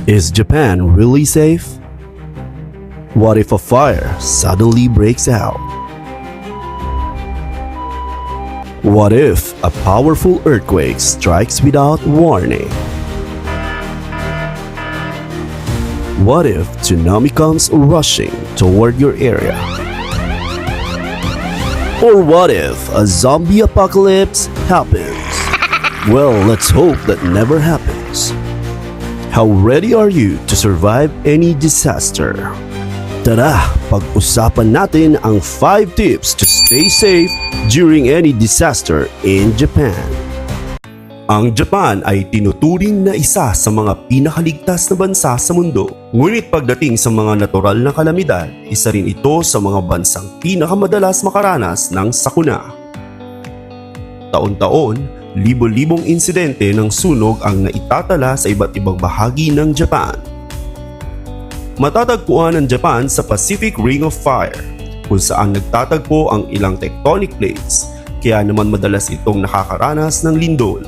Is Japan really safe? What if a fire suddenly breaks out? What if a powerful earthquake strikes without warning? What if tsunami comes rushing toward your area? Or what if a zombie apocalypse happens? Well, let's hope that never happens. How ready are you to survive any disaster? Tara, pag-usapan natin ang 5 tips to stay safe during any disaster in Japan. Ang Japan ay tinuturing na isa sa mga pinakaligtas na bansa sa mundo. Ngunit pagdating sa mga natural na kalamidad, isa rin ito sa mga bansang pinakamadalas makaranas ng sakuna. Taon-taon, libo-libong insidente ng sunog ang naitatala sa iba't ibang bahagi ng Japan. Matatagpuan ang Japan sa Pacific Ring of Fire, kung saan nagtatagpo ang ilang tectonic plates, kaya naman madalas itong nakakaranas ng lindol.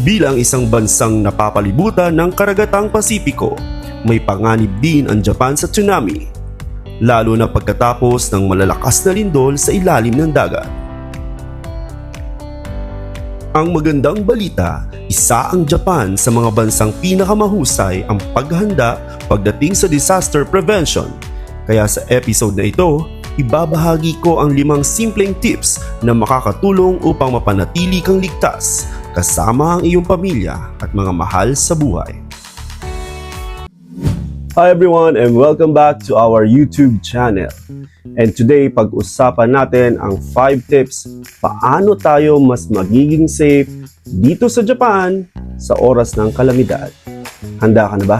Bilang isang bansang napapalibutan ng karagatang Pasipiko, may panganib din ang Japan sa tsunami, lalo na pagkatapos ng malalakas na lindol sa ilalim ng dagat. Ang magandang balita, isa ang Japan sa mga bansang pinakamahusay ang paghahanda pagdating sa disaster prevention. Kaya sa episode na ito, ibabahagi ko ang 5 simpleng tips na makakatulong upang mapanatili kang ligtas kasama ang iyong pamilya at mga mahal sa buhay. Hi everyone and welcome back to our YouTube channel. And today, pag-usapan natin ang 5 tips paano tayo mas magiging safe dito sa Japan sa oras ng kalamidad. Handa ka na ba?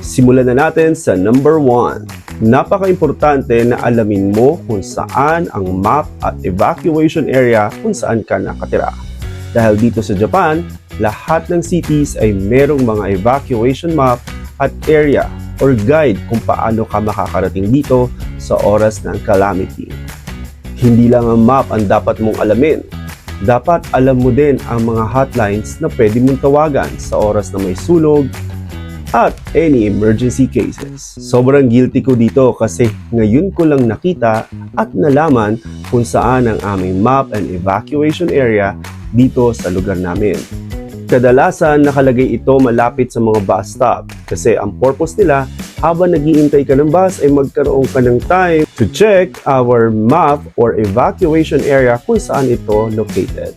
Simulan na natin sa number 1. Napaka-importante na alamin mo kung saan ang map at evacuation area kung saan ka nakatira. Dahil dito sa Japan, lahat ng cities ay merong mga evacuation map at area or guide kung paano ka makakarating dito sa oras ng calamity. Hindi lang ang map ang dapat mong alamin. Dapat alam mo din ang mga hotlines na pwede mong tawagan sa oras na may sunog at any emergency cases. Sobrang guilty ko dito kasi ngayon ko lang nakita at nalaman kung saan ang aming map and evacuation area dito sa lugar namin. Kadalasan nakalagay ito malapit sa mga bus stop kasi ang purpose nila habang nag-iintay ka ng bus ay magkaroon ka ng time to check our map or evacuation area kung saan ito located.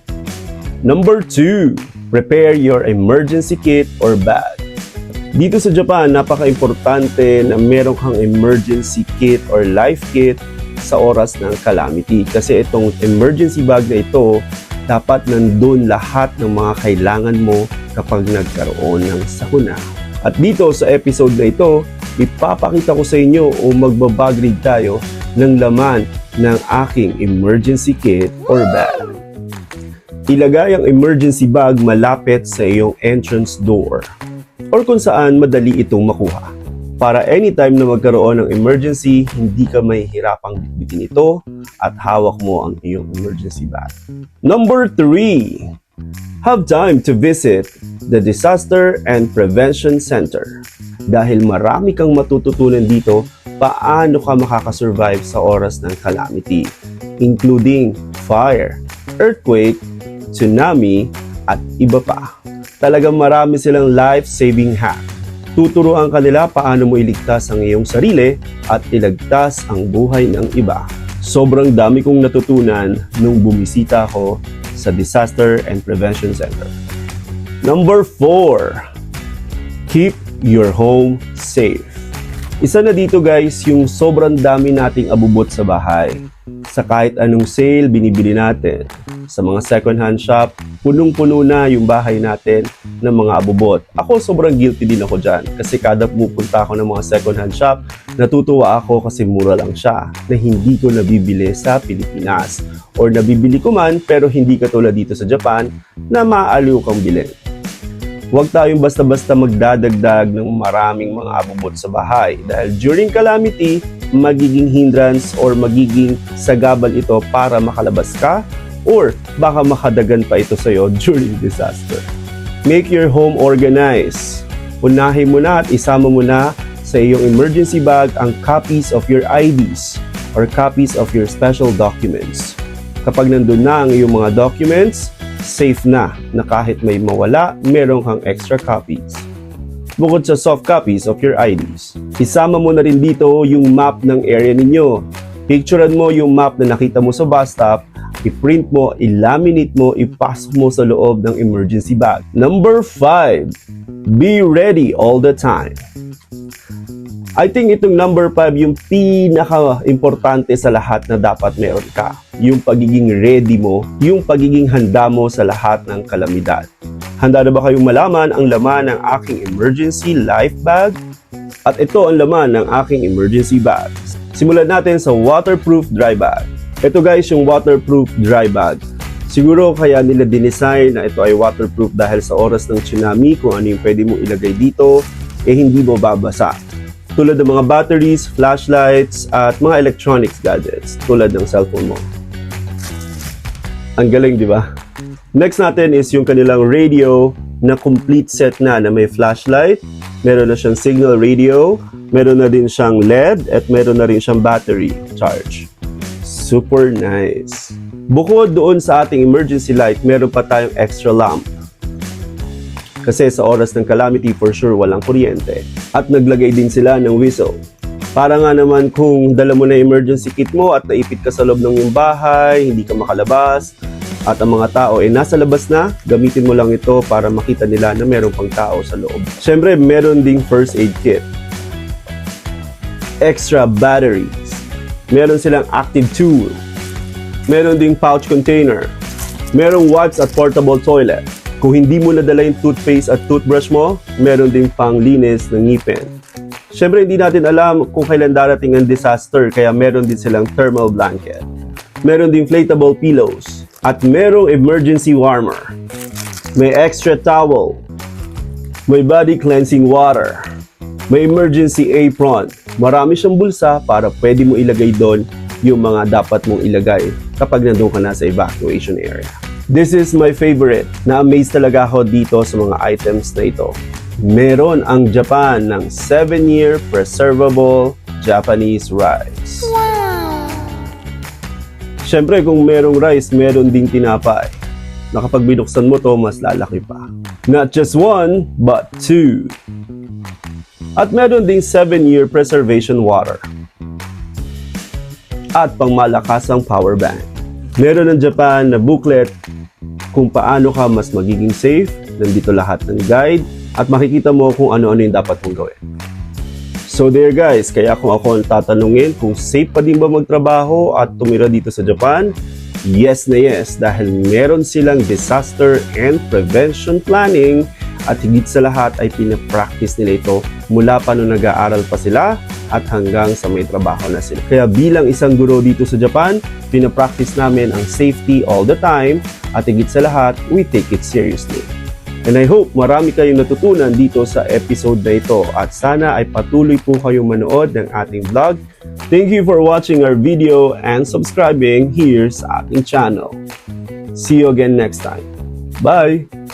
Number 2. Prepare your emergency kit or bag. Dito sa Japan, napaka-importante na meron kang emergency kit or life kit sa oras ng calamity kasi itong emergency bag na ito dapat nandun lahat ng mga kailangan mo kapag nagkaroon ng sakuna. At dito sa episode na ito, ipapakita ko sa inyo o magbabag read tayo ng laman ng aking emergency kit or bag. Ilagay ang emergency bag malapit sa iyong entrance door or kung saan madali itong makuha. Para anytime na magkaroon ng emergency, hindi ka mahihirapang bitbitin ito at hawak mo ang iyong emergency bag. Number 3. Have time to visit the Disaster and Prevention Center. Dahil marami kang matututunan dito paano ka makakasurvive sa oras ng calamity, including fire, earthquake, tsunami, at iba pa. Talagang marami silang life-saving hack. Tuturuan ka nila paano mo iligtas ang iyong sarili at iligtas ang buhay ng iba. Sobrang dami kong natutunan nung bumisita ako sa Disaster and Prevention Center. Number 4. Keep your home safe. Isa na dito guys yung sobrang dami nating abubot sa bahay. Sa kahit anong sale binibili natin. Sa mga second-hand shop, punong-puno na yung bahay natin ng mga abubot. Ako sobrang guilty din ako dyan kasi kada pupunta ako ng mga second-hand shop, natutuwa ako kasi mura lang siya na hindi ko nabibili sa Pilipinas. Or nabibili ko man pero hindi katulad dito sa Japan na maaaliw kang bilhin. Huwag tayong basta-basta magdadagdag ng maraming mga abubot sa bahay dahil during calamity, magiging hindrance or magiging sagabal ito para makalabas ka or baka makadagan pa ito sa'yo during disaster. Make your home organized. unahin mo na at isama mo na sa iyong emergency bag ang copies of your IDs or copies of your special documents. Kapag nandun na ang iyong mga documents, safe na kahit may mawala, meron kang extra copies. Bukod sa soft copies of your IDs, isama mo na rin dito yung map ng area ninyo. Picturean mo yung map na nakita mo sa bus stop, i-print mo, i-laminate mo, ipasok mo sa loob ng emergency bag. Number 5, be ready all the time. I think itong number 5 yung pinaka-importante sa lahat na dapat meron ka. Yung pagiging ready mo, yung pagiging handa mo sa lahat ng kalamidad. Handa na ba kayong malaman ang laman ng aking emergency life bag? At ito ang laman ng aking emergency bag. Simulan natin sa waterproof dry bag. Ito guys yung waterproof dry bag. Siguro kaya nila dinesign na ito ay waterproof dahil sa oras ng tsunami kung ano yung pwede mo ilagay dito, hindi mo babasa. Tulad ng mga batteries, flashlights, at mga electronics gadgets tulad ng cellphone mo. Ang galing, di ba? Next natin is yung kanilang radio na complete set na may flashlight, meron na siyang signal radio, meron na din siyang LED, at meron na rin siyang battery charge. Super nice. Bukod doon sa ating emergency light, meron pa tayong extra lamp. Kasi sa oras ng calamity, for sure, walang kuryente. At naglagay din sila ng whistle. Para nga naman kung dala mo na emergency kit mo at naipit ka sa loob ng iyong bahay, hindi ka makalabas, at ang mga tao nasa labas na, gamitin mo lang ito para makita nila na meron pang tao sa loob. Siyempre, meron ding first aid kit. Extra batteries. Meron silang active tool. Meron ding pouch container. Merong wipes at portable toilet. Kung hindi mo nadala yung toothpaste at toothbrush mo, meron ding panglinis ng ngipin. Siyempre, hindi natin alam kung kailan darating ang disaster, kaya meron din silang thermal blanket. Meron ding inflatable pillows. At merong emergency warmer. May extra towel. May body cleansing water. May emergency apron. Marami siyang bulsa para pwede mo ilagay doon yung mga dapat mong ilagay kapag nandun ka na sa evacuation area. This is my favorite. Na-amaze talaga ako dito sa mga items na ito. Meron ang Japan ng 7-year preservable Japanese rice. Wow! Siyempre, kung merong rice, meron ding tinapay. Na kapag binuksan mo to, mas lalaki pa. Not just 1, but 2. At meron ding 7-year preservation water. At pangmalakasang power bank. Meron ng Japan na booklet kung paano ka mas magiging safe. Nandito lahat ng guide at makikita mo kung ano-ano yung dapat mong gawin. So there guys, kaya kung ako ang tatanungin kung safe pa din ba magtrabaho at tumira dito sa Japan, yes na yes dahil meron silang disaster and prevention planning at higit sa lahat ay pinapractice nila ito mula pa nung nag-aaral pa sila at hanggang sa may trabaho na sila. Kaya bilang isang guro dito sa Japan, pinapractice namin ang safety all the time at higit sa lahat, we take it seriously. And I hope marami kayong natutunan dito sa episode na ito at sana ay patuloy po kayong manood ng ating vlog. Thank you for watching our video and subscribing here sa ating channel. See you again next time. Bye!